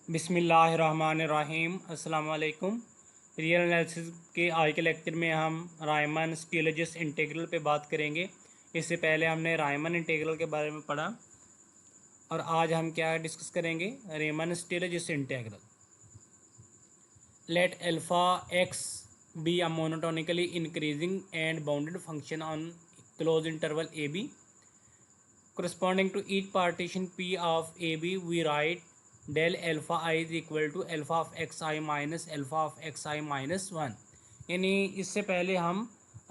बिस्मिल्लाहिर्रहमानिर्रहीम। अस्सलाम वालेकुम। रियल एनालिसिस के आज के लेक्चर में हम रायमन स्टीलजिस इंटीग्रल पे बात करेंगे। इससे पहले हमने रायमन इंटीग्रल के बारे में पढ़ा और आज हम क्या डिस्कस करेंगे, Riemann Stieltjes integral. Let alpha x be a monotonically increasing and bounded function on close interval a b corresponding to each partition P of AB, we write del alpha I is equal to alpha of xi minus alpha of xi minus 1। यानी इससे पहले हम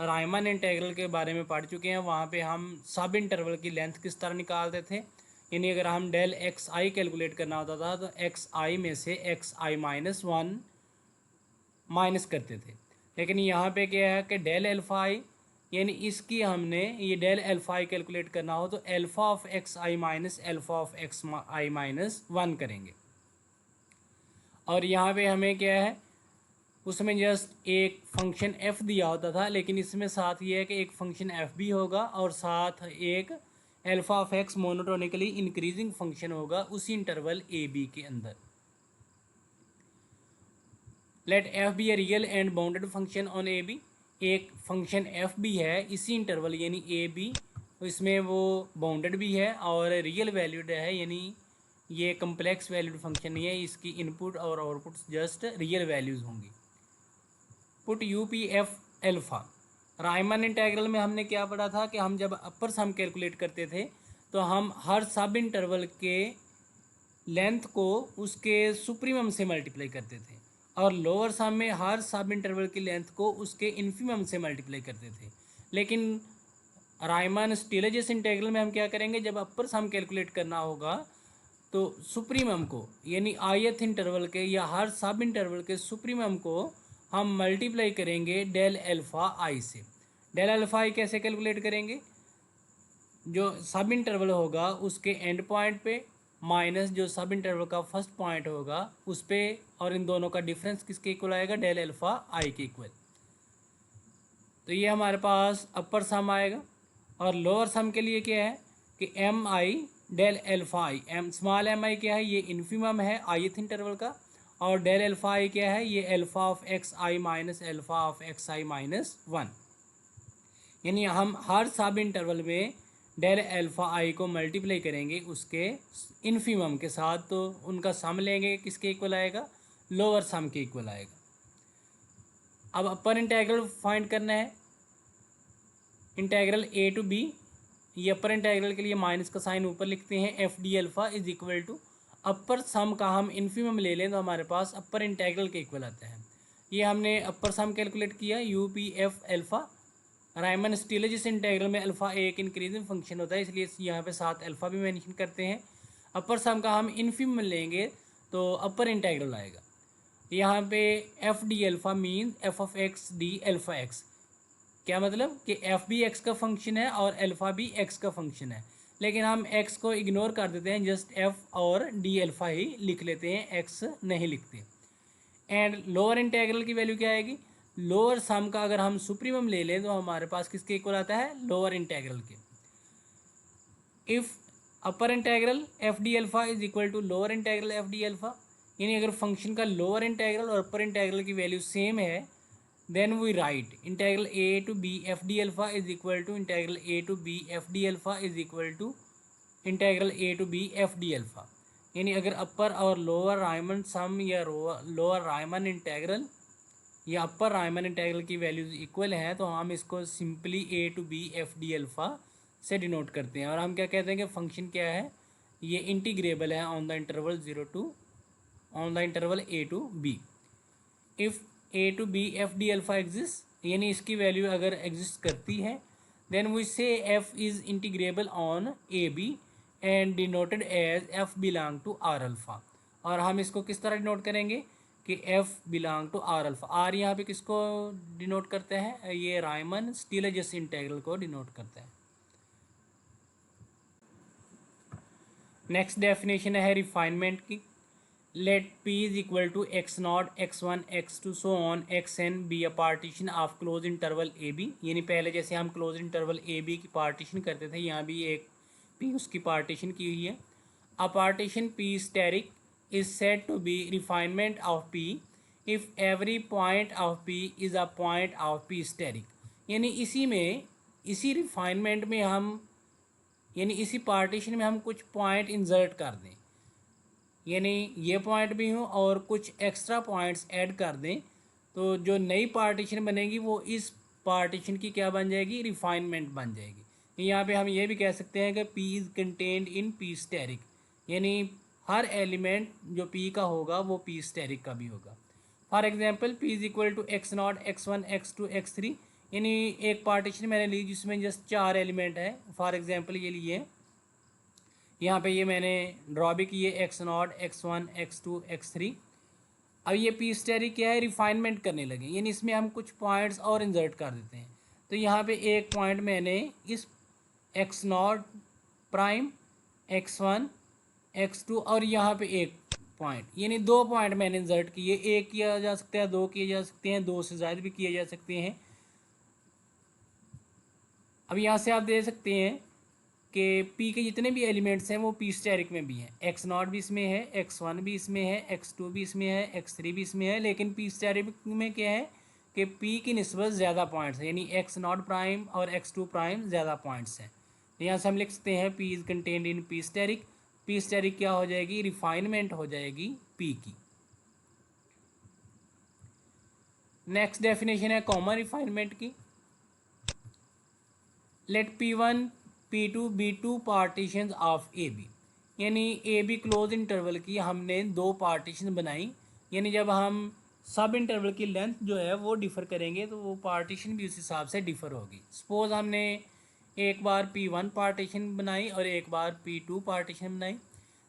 Riemann integral के बारे में पढ़ चुके हैं। वहाँ पे हम सब इंटरवल की लेंथ किस तरह निकालते थे। यानी अगर हम डेल एक्स आई कैलकुलेट करना होता था तो एक्स आई में से एक्स आई माइनस 1 माइनस करते थे। लेकिन यहाँ पे क्या है कि डेल एल्फा आई, यानी इसकी हमने ये डेल एल्फा आई कैलकुलेट करना हो तो alpha of x I minus alpha of x I minus 1 करेंगे। और यहाँ पे हमें क्या है, उसमें जस्ट एक फंक्शन एफ दिया होता था, लेकिन इसमें साथ ये है कि एक फंक्शन एफ भी होगा और साथ एक alpha of x monotonically increasing function होगा उसी इंटरवल ए बी के अंदर। Let f be a real and bounded function on a b. एक फंक्शन एफ भी है इसी इंटरवल यानी ए बी, इसमें वो बाउंडेड भी है और रियल वैल्यूड है, यानी ये कम्प्लेक्स वैल्यूड फंक्शन नहीं है, इसकी इनपुट और आउटपुट जस्ट रियल वैल्यूज़ होंगी। Put you P F alpha. Riemann integral में हमने क्या पढ़ा था कि हम जब अपर सम कैलकुलेट करते थे तो हम हर सब इंटरवल के लेंथ को उसके सुप्रीमम से मल्टीप्लाई करते थे और लोअर सम में हर सब इंटरवल की लेंथ को उसके इन्फीमम से मल्टीप्लाई करते थे। लेकिन रायमन स्टीलजिस इंटीग्रल में हम क्या करेंगे, जब अपर सम कैलकुलेट करना होगा तो सुप्रीमम को यानी ith इंटरवल के या हर सब इंटरवल के सुप्रीमम को हम मल्टीप्लाई करेंगे डेल एल्फा आई से। डेल एल्फा आई कैसे कैलकुलेट करेंगे, जो सब इंटरवल होगा उसके एंड पॉइंट पे माइनस जो सब इंटरवल का फर्स्ट पॉइंट होगा उस पे, और इन दोनों का डिफरेंस किसके इक्वल आएगा, डेल एल्फा आई के इक्वल। तो ये हमारे पास अपर सम आएगा। और लोअर सम के लिए क्या है कि एम आई डेल एल्फा आई, एम स्मॉल एम आई क्या है, ये इन्फीमम है ith इंटरवल का, और डेल एल्फा आई क्या है, ये alpha of x I minus alpha of x I minus 1। यानी हम हर सब इंटरवल में डेल एल्फा आई को मल्टीप्लाई करेंगे उसके इन्फीमम के साथ, तो उनका सम लेंगे किसके इक्वल आएगा, लोअर सम के इक्वल आएगा। अब अपर इंटीग्रल फाइंड करना है, इंटीग्रल ए टू बी। ये अपर इंटीग्रल के लिए माइनस का साइन ऊपर लिखते हैं, f d alpha is equal to upper sum का हम इन्फीमम ले लें तो हमारे पास अपर इंटीग्रल के इक्वल आता है। ये हमने अपर सम कैलकुलेट किया U P F alpha. Riemann Stieltjes integral में अल्फ़ा एक इंक्रीजिंग फंक्शन होता है, इसलिए यहाँ पे साथ अल्फ़ा भी मेंशन करते हैं। अपर सम का हम इन्फीमम लेंगे तो अपर इंटीग्रल आएगा। यहाँ पे F D alpha mean F of x D alpha x. क्या मतलब कि एफ भी एक्स का फंक्शन है और अल्फ़ा भी एक्स का फंक्शन है, लेकिन हम एक्स को इग्नोर कर देते हैं, जस्ट एफ और डी एल्फ़ा ही लिख लेते हैं, एक्स नहीं लिखते। एंड लोअर इंटीग्रल की वैल्यू क्या आएगी, लोअर सम का अगर हम सुप्रीमम ले लें तो हमारे पास किसके इक्वल आता है, लोअर इंटीग्रल के। If upper integral f d alpha is equal to lower integral f d alpha, यानी अगर फंक्शन का लोअर इंटीग्रल और अपर इंटीग्रल की वैल्यू सेम है, then we write integral a to b f d alpha is equal to integral a to b f d alpha is equal to integral a to b f d alpha. यानी अगर अपर और lower Riemann सम या lower Riemann integral या upper Riemann integral की values equal हैं तो हम इसको simply a to b f d alpha से डिनोट करते हैं। और हम क्या कहते हैं कि फंक्शन क्या है, ये इंटीग्रेबल है on the interval a to b. If a to b f d alpha exist, यानी इसकी वैल्यू अगर एग्जिस्ट करती है, then we say f is integrable on a b and denoted as f belong to R alpha. और हम इसको किस तरह डिनोट करेंगे कि f belong to R alpha. R यहाँ पे किसको डिनोट करते हैं, ये रायमन स्टीलजिस इंटीग्रल को डिनोट करता है। नेक्स्ट डेफिनेशन है रिफाइनमेंट की। Let P is equal to x naught x one x two so on x n be a partition of close interval a b. यानी पहले जैसे हम क्लोज इंटरवल ए बी की partition करते थे, यहाँ भी एक P उसकी पार्टीशन की हुई है। A partition P asterisk is said to be refinement of P if every point of P is a point of P steric। यानी इसी रिफाइनमेंट में हम यानी इसी पार्टीशन में हम कुछ पॉइंट इंसर्ट कर दें, यानी ये पॉइंट भी हों और कुछ एक्स्ट्रा पॉइंट्स ऐड कर दें, तो जो नई पार्टीशन बनेगी वो इस पार्टीशन की क्या बन जाएगी, रिफाइनमेंट बन जाएगी। यहाँ पे हम ये भी कह सकते हैं कि P is contained in P asterisk, यानी हर एलिमेंट जो P का होगा वो P स्टेरिक का भी होगा। For example P is equal to x0 x1 x2 x3, यानी एक पार्टीशन मैंने ली जिसमें जस्ट 4 एलिमेंट है। फॉर एग्जांपल ये लिए, यहाँ पे ये मैंने ड्रॉ भी किए x0 x1 x2 x3। अब ये P स्टेरिक क्या है, रिफाइनमेंट करने लगे, यानी इसमें हम कुछ पॉइंट्स और इंसर्ट कर देते हैं। तो यहाँ पे एक पॉइंट मैंने इस x0 प्राइम x1 x2 और यहाँ पे एक पॉइंट, यानी 2 पॉइंट मैंने इंसर्ट किए। एक किया जा सकता है, 2 किए जा सकते हैं, 2 से ज़्यादा भी किए जा सकते हैं। अब यहाँ से आप देख सकते हैं कि P के जितने भी एलिमेंट्स हैं वो P स्टेरिक में भी हैं। x0 भी इसमें है, x1 भी इसमें है, x2 भी इसमें है, x3 भी इसमें है। लेकिन P स्टेरिक में क्या है कि P की निस्बत ज़्यादा पॉइंट्स हैं, यानी x0 प्राइम और x2 प्राइम ज़्यादा पॉइंट्स हैं। तो यहाँ से हम लिख सकते हैं P is contained in P asterisk. P asterisk क्या हो जाएगी, रिफाइनमेंट हो जाएगी P की। नेक्स्ट डेफिनेशन है कॉमन रिफाइनमेंट की। Let P1 P2 be two partition of AB, यानी AB क्लोज इंटरवल की हमने 2 पार्टीशन बनाई, यानी जब हम सब इंटरवल की लेंथ जो है वो डिफ़र करेंगे तो वो पार्टीशन भी उस हिसाब से डिफ़र होगी। सपोज़ हमने एक बार P1 पार्टीशन बनाई और एक बार P2 पार्टीशन बनाई,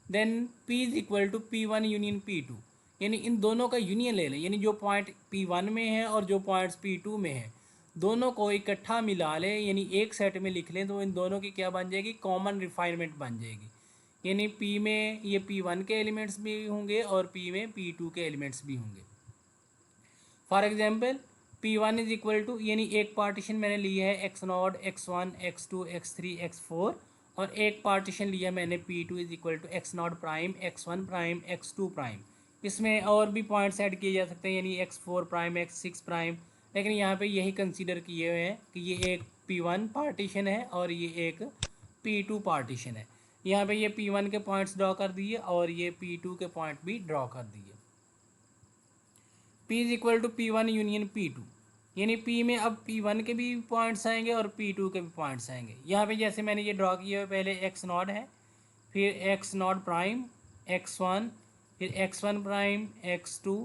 then P is equal to P1 union P2, यानी इन दोनों का यूनियन ले लें, यानी जो पॉइंट P1 में है और जो पॉइंट्स P2 में है दोनों को इकट्ठा मिला लें, यानी एक सेट में लिख लें, तो इन दोनों की क्या बन जाएगी, कॉमन रिफाइनमेंट बन जाएगी। यानी P में ये P1 के एलिमेंट्स भी होंगे और P में P2 के एलिमेंट्स भी होंगे। For example P1 is equal to, यानी एक पार्टीशन मैंने लिया है x0 x1 x2 x3 x4 और एक पार्टीशन लिया मैंने P2 is equal to x0 prime x1 prime x2 prime. इसमें और भी पॉइंट्स ऐड किए जा सकते हैं, यानी x4 प्राइम x6 प्राइम, लेकिन यहाँ पे यही कंसीडर किए हुए हैं कि ये एक P1 पार्टीशन है और ये एक P2 पार्टीशन है। यहाँ पे ये P1 के पॉइंट्स ड्रॉ कर दिए और ये P2 के पॉइंट भी ड्रॉ कर दिए। P is equal to P1 union P2, यानी P में अब P1 के भी पॉइंट्स आएंगे और P2 के भी पॉइंट्स आएंगे। यहाँ पे जैसे मैंने ये ड्रॉ किया हुआ, पहले x0 है, फिर x0 प्राइम x1, फिर x1 प्राइम x2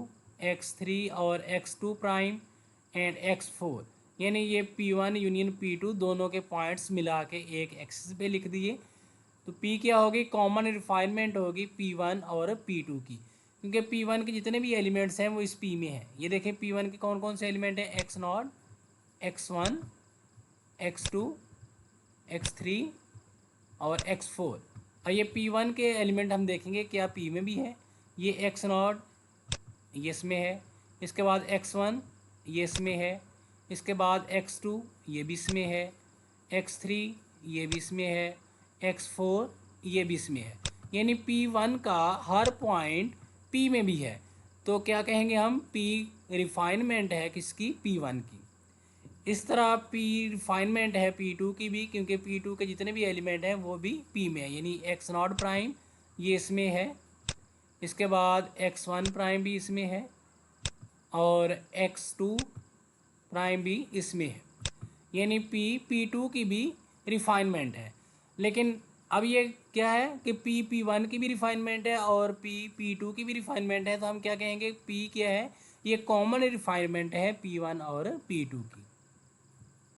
x3 और x2 प्राइम एंड x4, यानी ये P1 यूनियन P2 दोनों के पॉइंट्स मिला के एक एक्सिस पे लिख दिए। तो P क्या होगी, कॉमन रिफाइनमेंट होगी P1 और P2 की, क्योंकि P1 के जितने भी एलिमेंट्स हैं वो इस P में हैं। ये देखें P1 के कौन कौन से एलिमेंट हैं, x0 x1 x2 x3 और x4। और ये P1 के एलिमेंट हम देखेंगे क्या P में भी है, ये x0 ये इसमें है, इसके बाद x1 ये इसमें है, इसके बाद x2 ये भी इसमें है, x3 ये भी इसमें है, x4 ये भी इसमें है, यानी P1 का हर पॉइंट P में भी है। तो क्या कहेंगे हम, P रिफाइनमेंट है किसकी, P1 की। इस तरह P रिफाइनमेंट है P2 की भी, क्योंकि P2 के जितने भी एलिमेंट हैं वो भी P में है, यानी x0 प्राइम ये इसमें है, इसके बाद x1 प्राइम भी इसमें है और x2 प्राइम भी इसमें है, यानी P2 की भी रिफाइनमेंट है। लेकिन अब ये क्या है कि P1 की भी रिफाइनमेंट है और P2 की भी रिफाइनमेंट है, तो हम क्या कहेंगे, P क्या है, ये कॉमन रिफाइनमेंट है P1 और P2 की।